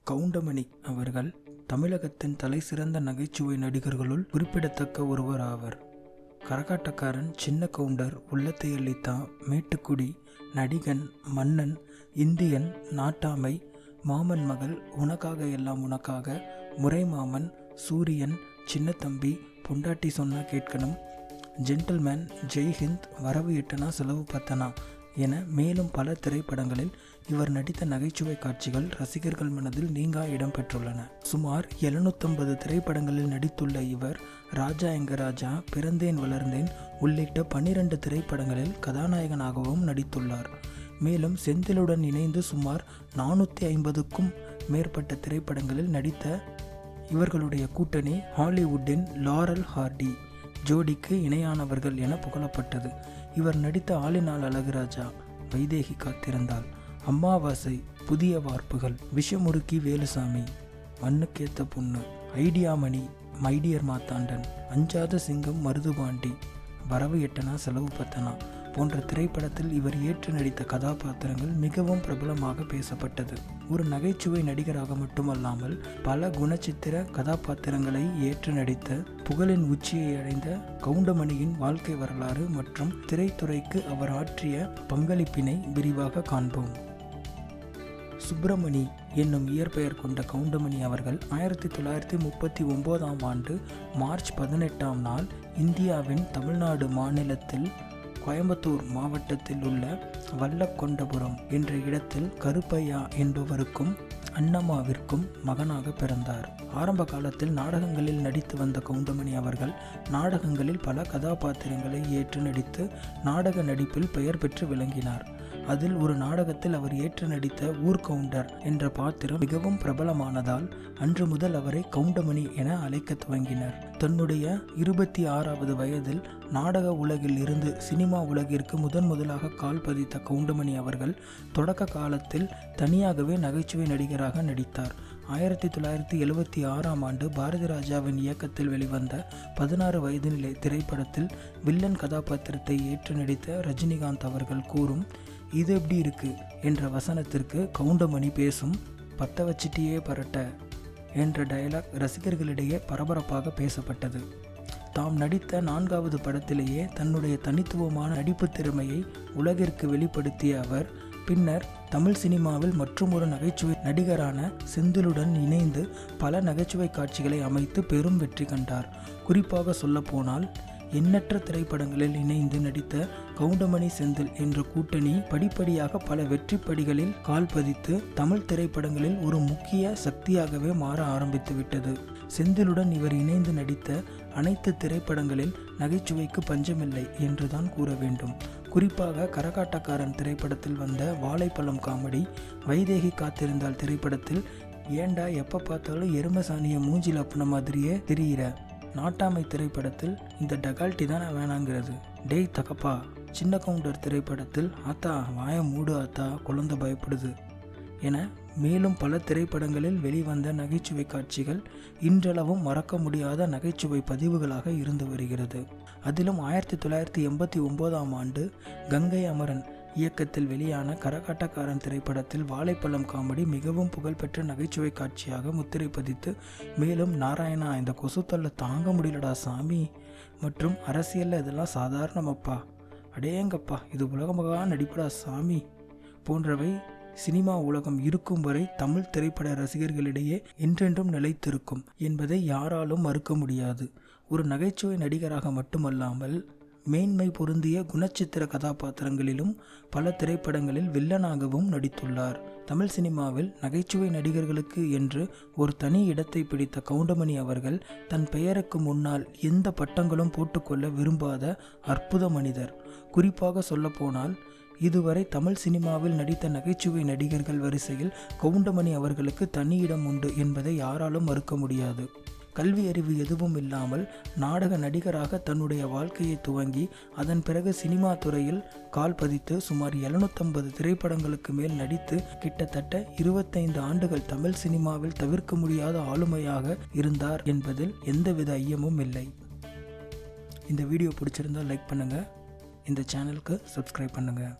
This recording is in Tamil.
கவுண்டமணி அவர்கள் தமிழகத்தின் தலைசிறந்த நகைச்சுவை நடிகர்களுள் குறிப்பிடத்தக்க ஒருவர் ஆவர். கரகாட்டக்காரன், சின்ன கவுண்டர், உள்ளத்தை அள்ளித்தா, மேட்டுக்குடி, நடிகன், மன்னன், இந்தியன், நாட்டாமை, மாமன் மகள், உனக்காக எல்லாம் உனக்காக, முறைமாமன், சூரியன், சின்னத்தம்பி, பொண்டாட்டி சொன்னா கேட்கணும், ஜென்டில்மேன், ஜெய்ஹிந்த், வரவு எட்டனா செலவு பத்தனா என மேலும் பல திரைப்படங்களில் இவர் நடித்த நகைச்சுவை காட்சிகள் ரசிகர்கள் மனதில் நீங்கா இடம் பெற்றுள்ளன. சுமார் 750 திரைப்படங்களில் நடித்துள்ள இவர் ராஜா எங்க ராஜா, பிறந்தேன் வளர்ந்தேன் உள்ளிட்ட 12 திரைப்படங்களில் கதாநாயகனாகவும் நடித்துள்ளார். மேலும் செந்திலுடன் இணைந்து சுமார் 450க்கும் மேற்பட்ட திரைப்படங்களில் நடித்த இவர்களுடைய கூட்டணி ஹாலிவுட்டின் லாரல் ஹார்டி ஜோடிக்கு இணையானவர்கள் என புகழப்பட்டது. இவர் நடித்த ஆளினால் அழகுராஜா, வைதேகி காத்திருந்தாள், அம்மாவாசை, புதிய வார்ப்புகள், விஷமுறுக்கி வேலுசாமி, மண்ணுக்கேத்த பொண்ணு, ஐடியாமணி, மைடியர் மாத்தாண்டன், அஞ்சாத சிங்கம், மருதுபாண்டி, வரவு எட்டனா செலவு பத்தனா போன்ற திரைப்படத்தில் இவர் ஏற்று நடித்த கதாபாத்திரங்கள் மிகவும் பிரபலமாக பேசப்பட்டது. ஒரு நகைச்சுவை நடிகராக மட்டுமல்லாமல் பல குணச்சித்திர கதாபாத்திரங்களை ஏற்று நடித்த புகழின் உச்சியை அடைந்த கவுண்டமணியின் வாழ்க்கை வரலாறு மற்றும் திரைத்துறைக்கு அவர் ஆற்றிய பங்களிப்பினை விரிவாக காண்போம். சுப்பிரமணி என்னும் இயற்பெயர் கொண்ட கவுண்டமணி அவர்கள் 1939ஆம் ஆண்டு மார்ச் 18ஆம் நாள் இந்தியாவின் தமிழ்நாடு மாநிலத்தில் கோயம்புத்தூர் மாவட்டத்தில் உள்ள வல்லக்கொண்டபுரம் என்ற இடத்தில் கருப்பையா என்பவருக்கும் அன்னம்மாவிற்கும் மகனாக பிறந்தார். ஆரம்ப காலத்தில் நாடகங்களில் நடித்து வந்த கவுண்டமணி அவர்கள் நாடகங்களில் பல கதாபாத்திரங்களை ஏற்று நடித்து நாடக நடிப்பில் பெயர் பெற்று விளங்கினார். அதில் ஒரு நாடகத்தில் அவர் ஏற்று நடித்த ஊர்கவுண்டர் என்ற பாத்திரம் மிகவும் பிரபலமானதால் அன்று முதல் அவரை கவுண்டமணி என அழைக்க துவங்கினர். தன்னுடைய 26வது வயதில் நாடக உலகில் இருந்து சினிமா உலகிற்கு முதலாக கால் பதித்த கவுண்டமணி அவர்கள் தொடக்க காலத்தில் தனியாகவே நகைச்சுவை நடிகராக நடித்தார். 1976ஆம் ஆண்டு பாரதி ராஜாவின் இயக்கத்தில் வெளிவந்த 16 வயது நிலை திரைப்படத்தில் வில்லன் கதாபாத்திரத்தை ஏற்று நடித்த ரஜினிகாந்த் அவர்கள் கூறும் "இது எப்படி இருக்கு" என்ற வசனத்திற்கு கவுண்டமணி பேசும் "பத்த வச்சிட்டியே பரட்ட" என்ற டயலாக் ரசிகர்களிடையே பரபரப்பாக பேசப்பட்டது. தாம் நடித்த 4வது படத்திலேயே தன்னுடைய தனித்துவமான நடிப்பு திறமையை உலகிற்கு வெளிப்படுத்திய அவர் பின்னர் தமிழ் சினிமாவில் மற்றும் ஒரு நகைச்சுவை நடிகரான செந்திலுடன் இணைந்து பல நகைச்சுவை காட்சிகளை அமைத்து பெரும் வெற்றி கண்டார். குறிப்பாக சொல்லப்போனால் எண்ணற்ற திரைப்படங்களில் இணைந்து நடித்த கவுண்டமணி செந்தில் என்ற கூட்டணி படிப்படியாக பல வெற்றி படிகளில் கால் பதித்து தமிழ் திரைப்படங்களில் ஒரு முக்கிய சக்தியாகவே மாற ஆரம்பித்து விட்டது. செந்திலுடன் இவர் இணைந்து நடித்த அனைத்து திரைப்படங்களில் நகைச்சுவைக்கு பஞ்சமில்லை என்றுதான் கூற வேண்டும். குறிப்பாக கரகாட்டக்காரன் திரைப்படத்தில் வந்த வாழைப்பழம் காமெடி, வைதேகி காத்திருந்தால் திரைப்படத்தில் ஏண்டா எப்ப பார்த்தாலும் எருமசாணியை மூஞ்சில் அப்புன மாதிரியே தெரிகிற, நாட்டாமை திரைப்படத்தில் இந்த டகால்ட்டி தானே வேணாங்கிறது, டேய் தகப்பா, சின்ன கவுண்டர் திரைப்படத்தில் ஆத்தா வாய மூடு ஆத்தா குழந்தை பயப்படுது என மேலும் பல திரைப்படங்களில் வெளிவந்த நகைச்சுவை காட்சிகள் இன்றளவும் மறக்க முடியாத நகைச்சுவை பதிவுகளாக இருந்து வருகிறது. அதிலும் 1989ஆம் ஆண்டு கங்கை அமரன் இயக்கத்தில் வெளியான கரகாட்டக்காரன் திரைப்படத்தில் வாழைப்பழம் காமெடி மிகவும் புகழ்பெற்ற நகைச்சுவை காட்சியாக முத்திரை பதித்து மேலும் நாராயணா இந்த கொசுத்தல்ல தாங்க முடியலடா சாமி மற்றும் அரசியல்ல இதெல்லாம் சாதாரணமப்பா, அடேங்கப்பா இது உலகமகா நடிப்படா சாமி போன்றவை சினிமா உலகம் இருக்கும் வரை தமிழ் திரைப்பட ரசிகர்களிடையே என்றென்றும் நிலைத்திருக்கும் என்பதை யாராலும் மறுக்க முடியாது. ஒரு நகைச்சுவை நடிகராக மட்டுமல்லாமல் மேன்மை பொருந்திய குணச்சித்திர கதாபாத்திரங்களிலும் பல திரைப்படங்களில் வில்லனாகவும் நடித்துள்ளார். தமிழ் சினிமாவில் நகைச்சுவை நடிகர்களுக்கு என்று ஒரு தனி இடத்தை பிடித்த கவுண்டமணி அவர்கள் தன் பெயருக்கு முன்னால் எந்த பட்டங்களும் போட்டுக்கொள்ள விரும்பாத அற்புத மனிதர். குறிப்பாக சொல்லப்போனால் இதுவரை தமிழ் சினிமாவில் நடித்த நகைச்சுவை நடிகர்கள் வரிசையில் கவுண்டமணி அவர்களுக்கு தனி இடம் உண்டு என்பதை யாராலும் மறுக்க முடியாது. கல்வி அறிவு எதுவும் இல்லாமல் நாடக நடிகராக தன்னுடைய வாழ்க்கையை துவங்கி அதன் பிறகு சினிமா துறையில் கால் பதித்து சுமார் 750 திரைப்படங்களுக்கு மேல் நடித்து கிட்டத்தட்ட 25 ஆண்டுகள் தமிழ் சினிமாவில் தவிர்க்க முடியாத ஆளுமையாக இருந்தார் என்பதில் எந்தவித ஐயமும் இல்லை. இந்த வீடியோ பிடிச்சிருந்தால் லைக் பண்ணுங்கள், இந்த சேனலுக்கு சப்ஸ்கிரைப் பண்ணுங்கள்.